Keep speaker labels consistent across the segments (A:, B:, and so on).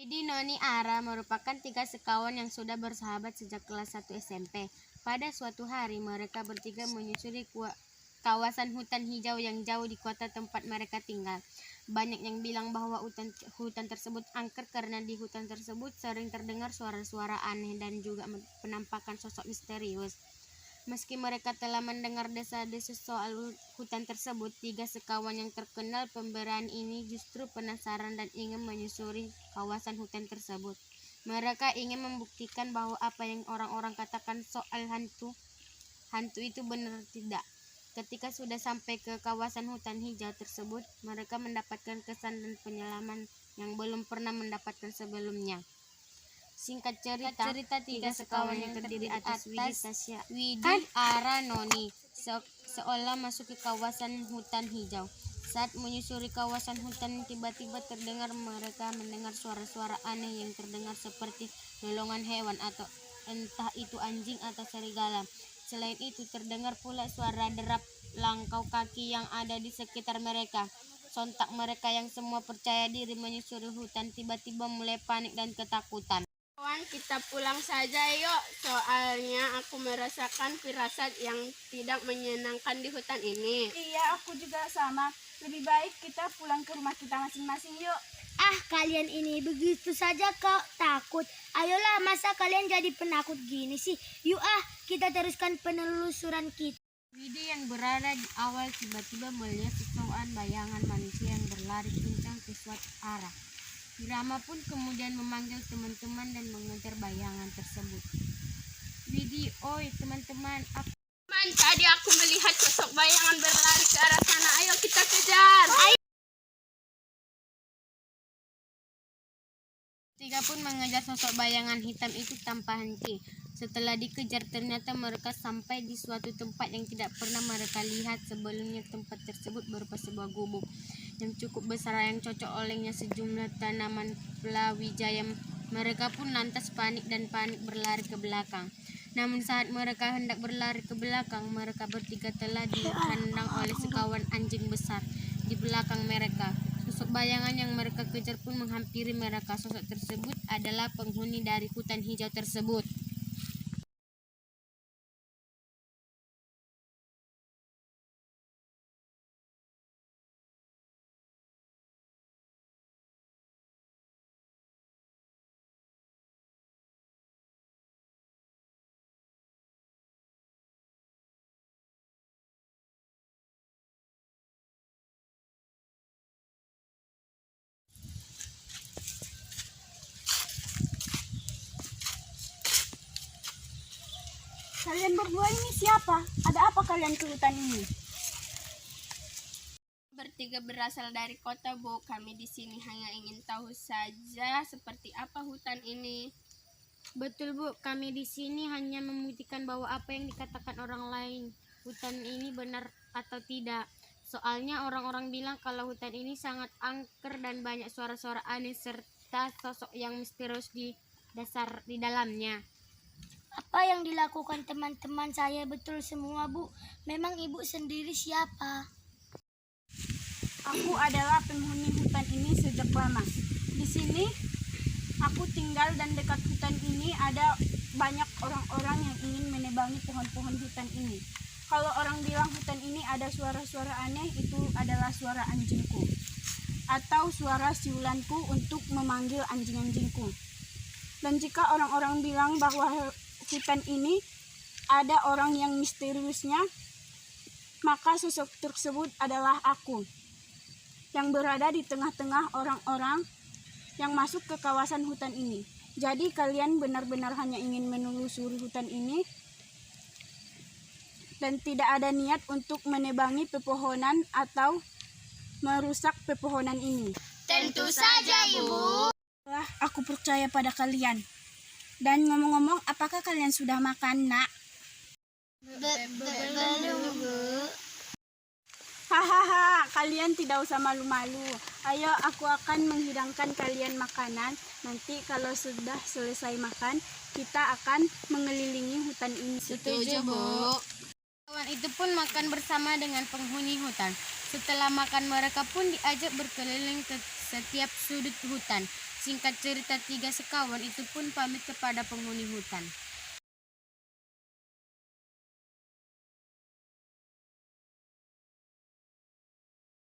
A: Widi, Noni, Ara merupakan 3 sekawan yang sudah bersahabat sejak kelas 1 SMP. Pada suatu hari, mereka bertiga menyusuri kawasan hutan hijau yang jauh di kota tempat mereka tinggal. Banyak yang bilang bahwa hutan tersebut angker karena di hutan tersebut sering terdengar suara-suara aneh dan juga penampakan sosok misterius. Meski mereka telah mendengar desa-desus soal hutan tersebut, 3 sekawan yang terkenal pemberani ini justru penasaran dan ingin menyusuri kawasan hutan tersebut. Mereka ingin membuktikan bahwa apa yang orang-orang katakan soal hantu itu benar tidak. Ketika sudah sampai ke kawasan hutan hijau tersebut, mereka mendapatkan kesan dan penyelaman yang belum pernah mendapatkan sebelumnya. Singkat cerita, 3 sekawan yang terdiri atas Widi, Ara, Noni seolah masuk ke kawasan hutan hijau. Saat menyusuri kawasan hutan, tiba-tiba mereka mendengar suara-suara aneh yang terdengar seperti lolongan hewan atau entah itu anjing atau serigala. Selain itu, terdengar pula suara derap langkah kaki yang ada di sekitar mereka. Sontak mereka yang semua percaya diri menyusuri hutan tiba-tiba mulai panik dan ketakutan.
B: Kawan, kita pulang saja yuk, soalnya aku merasakan firasat yang tidak menyenangkan di hutan ini.
C: Iya, aku juga sama. Lebih baik kita pulang ke rumah kita masing-masing yuk.
D: Ah, kalian ini begitu saja kok takut. Ayolah, masa kalian jadi penakut gini sih? Yuk kita teruskan penelusuran kita.
A: Widi yang berada di awal tiba-tiba melihat sesuatu bayangan manusia yang berlari kencang ke suatu arah. Rama pun kemudian memanggil teman-teman dan mengejar bayangan tersebut. Widi, oi teman-teman,
B: Tadi aku melihat sosok bayangan berlari ke arah sana. Ayo kita kejar.
A: Tiga pun mengejar sosok bayangan hitam itu tanpa henti. Setelah dikejar, ternyata mereka sampai di suatu tempat yang tidak pernah mereka lihat sebelumnya. Tempat tersebut berupa sebuah gubuk yang cukup besar yang cocok olehnya sejumlah tanaman pelawijaya. Mereka pun lantas panik berlari ke belakang. Namun saat mereka hendak berlari ke belakang, mereka bertiga telah dihadang oleh sekawan anjing besar di belakang mereka. Sosok bayangan yang mereka kejar pun menghampiri mereka. Sosok tersebut adalah penghuni dari hutan hijau tersebut.
C: Kalian berdua ini siapa? Ada apa kalian ke hutan ini?
B: Bertiga berasal dari kota, Bu. Kami di sini hanya ingin tahu saja seperti apa hutan ini.
A: Betul, Bu, kami di sini hanya membuktikan bahwa apa yang dikatakan orang lain hutan ini benar atau tidak. Soalnya orang-orang bilang kalau hutan ini sangat angker dan banyak suara-suara aneh serta sosok yang misterius di dalamnya.
D: Apa yang dilakukan teman-teman saya betul semua, Bu. Memang Ibu sendiri siapa?
C: Aku adalah penghuni hutan ini sejak lama. Di sini aku tinggal dan dekat hutan ini ada banyak orang-orang yang ingin menebangi pohon-pohon hutan ini. Kalau orang bilang hutan ini ada suara-suara aneh, itu adalah suara anjingku atau suara siulanku untuk memanggil anjing-anjingku. Dan jika orang-orang bilang bahwa hutan ini ada orang yang misteriusnya, maka sosok tersebut adalah aku yang berada di tengah-tengah orang-orang yang masuk ke kawasan hutan ini. Jadi kalian benar-benar hanya ingin menelusuri hutan ini dan tidak ada niat untuk menebangi pepohonan atau merusak pepohonan ini.
B: Tentu saja, Ibu.
C: Aku percaya pada kalian. Dan ngomong-ngomong, apakah kalian sudah makan, Nak?
D: Belum, Bu.
C: Hahaha, kalian tidak usah malu-malu. Ayo, aku akan menghidangkan kalian makanan. Nanti kalau sudah selesai makan, kita akan mengelilingi hutan ini.
A: Setuju, Bu. Kawan itu pun makan bersama dengan penghuni hutan. Setelah makan, mereka pun diajak berkeliling ke setiap sudut hutan. Singkat cerita, 3 sekawan itu pun pamit kepada penghuni hutan.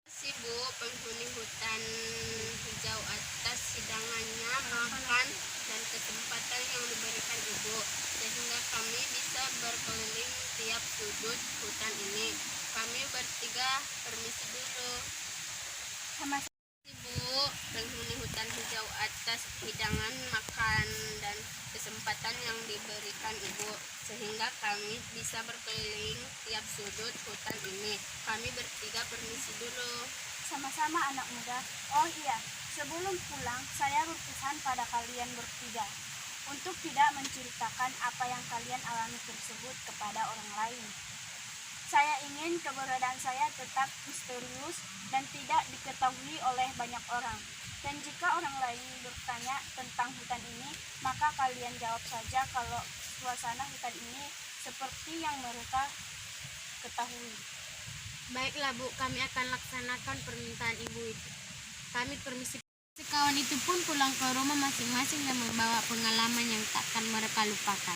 B: Si Bu, penghuni hutan hijau atas hidangannya, makan, dan kesempatan yang diberikan Ibu, sehingga kami bisa berkeliling tiap sudut hutan ini. Kami bertiga permisi dulu.
C: Sama
B: Ibu, penghuni hutan hijau atas hidangan, makan, dan kesempatan yang diberikan Ibu, sehingga kami bisa berkeliling tiap sudut hutan ini. Kami bertiga permisi dulu.
C: Sama-sama anak muda. Oh iya, sebelum pulang saya berpesan pada kalian bertiga untuk tidak menceritakan apa yang kalian alami tersebut kepada orang lain. Saya ingin keberadaan saya tetap misterius dan tidak diketahui oleh banyak orang. Dan jika orang lain bertanya tentang hutan ini, maka kalian jawab saja kalau suasana hutan ini seperti yang mereka ketahui.
A: Baiklah Bu, kami akan laksanakan permintaan Ibu itu. Kami permisi. Sekawan itu pun pulang ke rumah masing-masing dan membawa pengalaman yang takkan mereka lupakan.